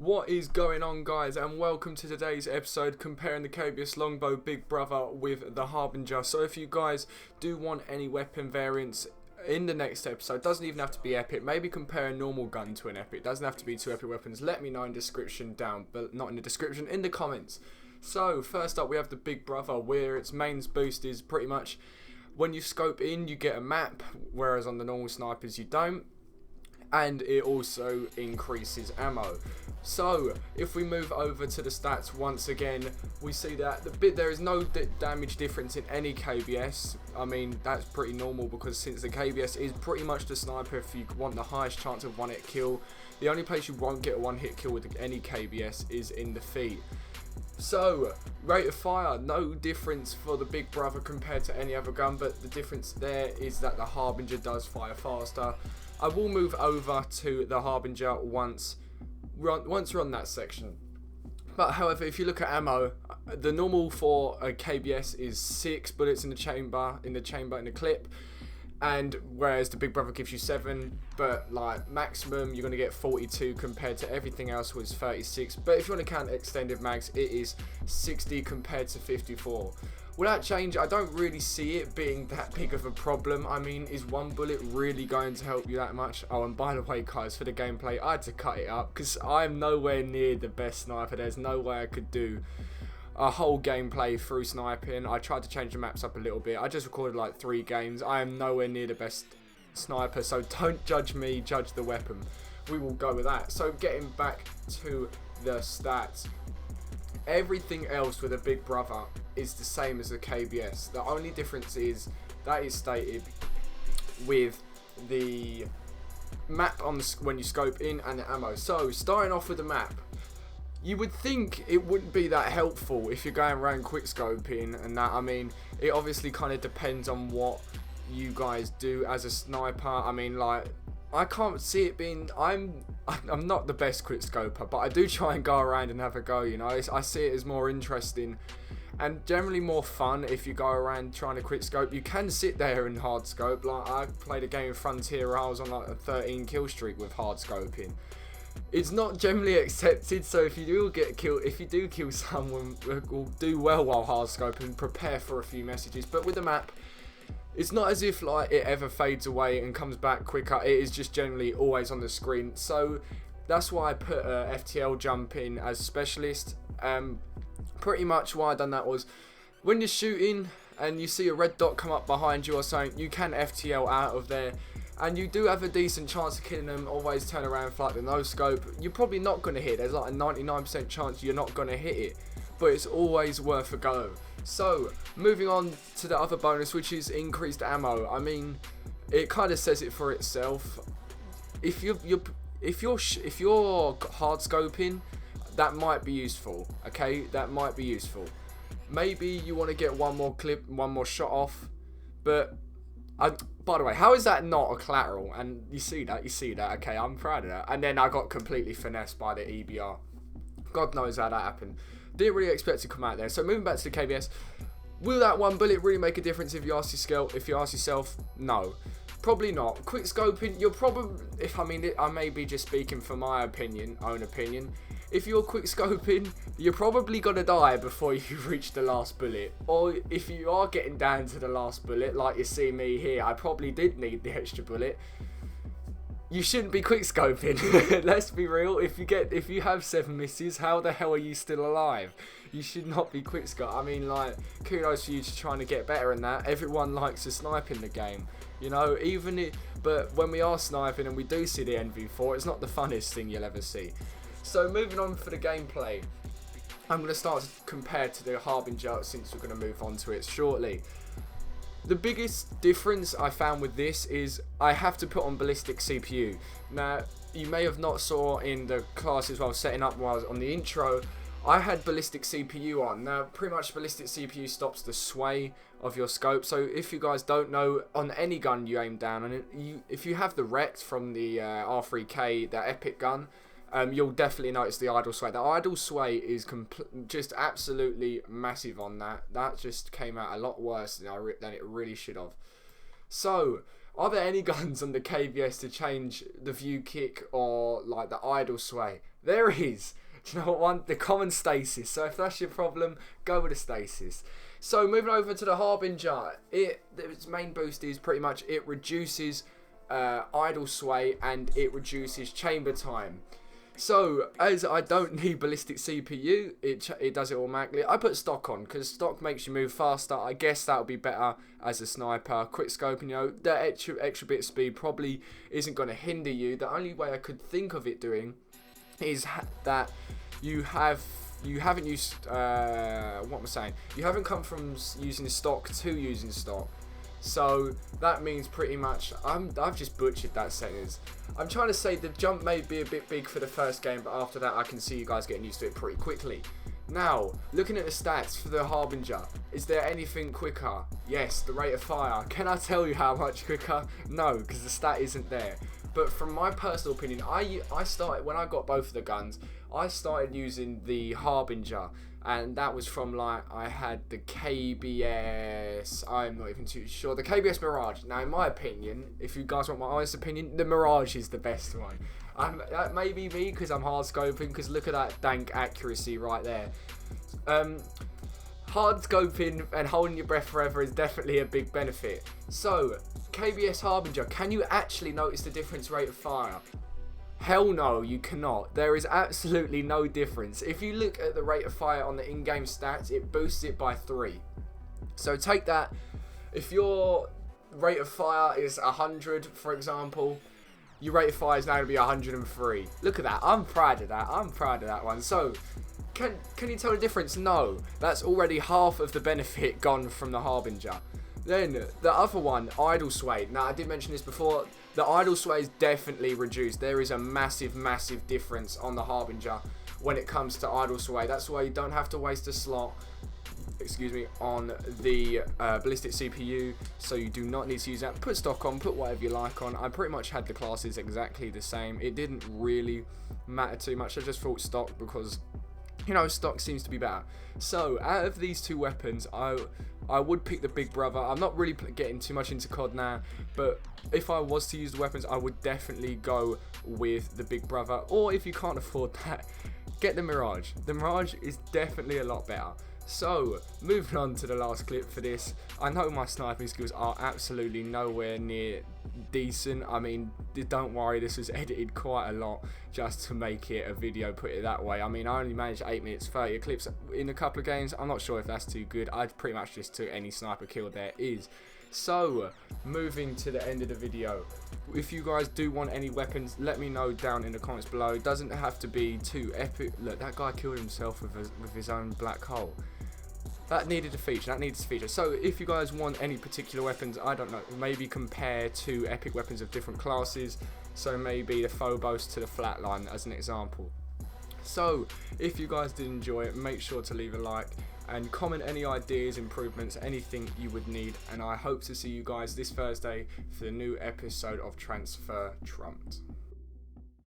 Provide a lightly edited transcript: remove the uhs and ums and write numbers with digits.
What is going on, guys, and welcome to today's episode comparing the KBS Longbow Big Brother with the Harbinger. So if you guys do want any weapon variants in the next episode, doesn't even have to be epic, maybe compare a normal gun to an epic, doesn't have to be two epic weapons, let me know in the description down, but not in the description, in the comments. So first up we have the Big Brother, where its main boost is pretty much when you scope in you get a map, whereas on the normal snipers you don't. And it also increases ammo. So if we move over to the stats once again, we see that there is no damage difference in any KBS. I mean, that's pretty normal because since the KBS is pretty much the sniper, if you want the highest chance of one-hit kill, the only place you won't get a one-hit kill with any KBS is in the feet. So, rate of fire, no difference for the Big Brother compared to any other gun, but the difference there is that the Harbinger does fire faster. I will move over to the Harbinger once we're on that section. But however, if you look at ammo, the normal for a KBS is 6 bullets in the chamber, in the clip. And whereas the Big Brother gives you 7, but like maximum you're going to get 42 compared to everything else was 36. But if you want to count extended mags, it is 60 compared to 54. Without change, I don't really see it being that big of a problem. I mean, is one bullet really going to help you that much? Oh, and by the way, guys, for the gameplay, I had to cut it up because I'm nowhere near the best sniper. There's no way I could do a whole gameplay through sniping. I tried to change the maps up a little bit. I just recorded like 3 games. I am nowhere near the best sniper, so don't judge me, judge the weapon. We will go with that. So getting back to the stats, everything else with a Big Brother is the same as the KBS. The only difference is that is stated with the map on the, when you scope in, and the ammo. So starting off with the map, you would think it wouldn't be that helpful if you're going around quick scoping and that. I mean, it obviously kind of depends on what you guys do as a sniper. I mean, like, I can't see it being, I'm not the best quick scoper, but I do try and go around and have a go, you know. I see it as more interesting and generally more fun if you go around trying to quick scope. You can sit there and hard scope. Like, I played a game of Frontier where I was on like a 13 kill streak with hard scoping. It's not generally accepted, so if you do get killed, if you do kill someone, will do well while hard scoping, prepare for a few messages. But with the map, it's not as if like it ever fades away and comes back quicker. It is just generally always on the screen. So that's why I put FTL jump in as specialist. Pretty much why I done that was when you're shooting and you see a red dot come up behind you or something, you can FTL out of there. And you do have a decent chance of killing them. Always turn around for like the no scope. You're probably not going to hit. There's like a 99% chance you're not going to hit it. But it's always worth a go. So, moving on to the other bonus, which is increased ammo. I mean, it kind of says it for itself. If you're hard scoping, that might be useful. Okay, that might be useful. Maybe you want to get one more clip, one more shot off. But by the way, how is that not a collateral? And you see that. Okay, I'm proud of that. And then I got completely finessed by the EBR. God knows how that happened. Didn't really expect to come out there. So moving back to the KBS, will that one bullet really make a difference if you ask yourself? No, probably not. Quick scoping, you're probably, I may be just speaking for my own opinion. If you're quick scoping, you're probably gonna die before you reach the last bullet. Or if you are getting down to the last bullet, like you see me here, I probably did need the extra bullet. You shouldn't be quick scoping. Let's be real. If you have 7 misses, how the hell are you still alive? You should not be quick scope. I mean, like, kudos for you to trying to get better in that. Everyone likes to snipe in the game, you know. But when we are sniping and we do see the NV4, it's not the funnest thing you'll ever see. So moving on for the gameplay, I'm going to start to compare to the Harbinger since we're going to move on to it shortly. The biggest difference I found with this is I have to put on ballistic CPU. Now, you may have not saw in the classes while I was setting up while I was on the intro, I had ballistic CPU on. Now, pretty much ballistic CPU stops the sway of your scope. So if you guys don't know, on any gun you aim down, and if you have the Rect from the R3K, the epic gun, you'll definitely notice the idle sway. The idle sway is just absolutely massive on that. That just came out a lot worse than it really should have. So, Are there any guns on the KBS to change the view kick or like the idle sway? There is. Do you know what one? The common stasis. So if that's your problem, go with the stasis. So moving over to the Harbinger, its main boost is pretty much it reduces idle sway and it reduces chamber time. So as I don't need ballistic CPU, it does it automatically. I put stock on because stock makes you move faster. I guess that would be better as a sniper. Quick scoping, you know, that extra bit of speed probably isn't going to hinder you. The only way I could think of it doing is that you haven't used what am I saying? You haven't come from using stock to using stock. So that means pretty much I've just butchered that sentence. I'm trying to say the jump may be a bit big for the first game, but after that I can see you guys getting used to it pretty quickly. Now, looking at the stats for the Harbinger, is there anything quicker? Yes, the rate of fire. Can I tell you how much quicker? No, because the stat isn't there. But from my personal opinion, I started, when I got both of the guns, I started using the Harbinger. And that was from, like, I had the KBS, I'm not even too sure, the KBS Mirage. Now, in my opinion, if you guys want my honest opinion, the Mirage is the best one. That may be me because I'm hard scoping, because look at that dank accuracy right there. Hard scoping and holding your breath forever is definitely a big benefit. So, KBS Harbinger, can you actually notice the difference rate of fire? Hell no, you cannot. There is absolutely no difference. If you look at the rate of fire on the in-game stats, it boosts it by 3. So take that. If your rate of fire is 100, for example, your rate of fire is now going to be 103. Look at that. I'm proud of that. I'm proud of that one. So, can you tell the difference? No. That's already half of the benefit gone from the Harbinger. Then, the other one, idle sway. Now, I did mention this before. The idle sway is definitely reduced. There is a massive, massive difference on the Harbinger when it comes to idle sway. That's why you don't have to waste a slot, on the ballistic CPU. So you do not need to use that. Put stock on, put whatever you like on. I pretty much had the classes exactly the same. It didn't really matter too much. I just thought stock because, you know, stock seems to be better. So, out of these two weapons, I would pick the Big Brother. I'm not really getting too much into COD now, but if I was to use the weapons, I would definitely go with the Big Brother. Or if you can't afford that, get the Mirage. The Mirage is definitely a lot better. So, moving on to the last clip for this. I know my sniping skills are absolutely nowhere near decent. I mean, don't worry, this was edited quite a lot just to make it a video, put it that way. I mean, I only managed 8 minutes 30 clips in a couple of games. I'm not sure if that's too good. I pretty much just took any sniper kill there is. So, moving to the end of the video. If you guys do want any weapons, let me know down in the comments below. It doesn't have to be too epic. Look, that guy killed himself with his own black hole. That needed a feature, that needs a feature. So if you guys want any particular weapons, I don't know, maybe compare two epic weapons of different classes. So maybe the Phobos to the Flatline as an example. So if you guys did enjoy it, make sure to leave a like and comment any ideas, improvements, anything you would need. And I hope to see you guys this Thursday for the new episode of Transfer Trumped.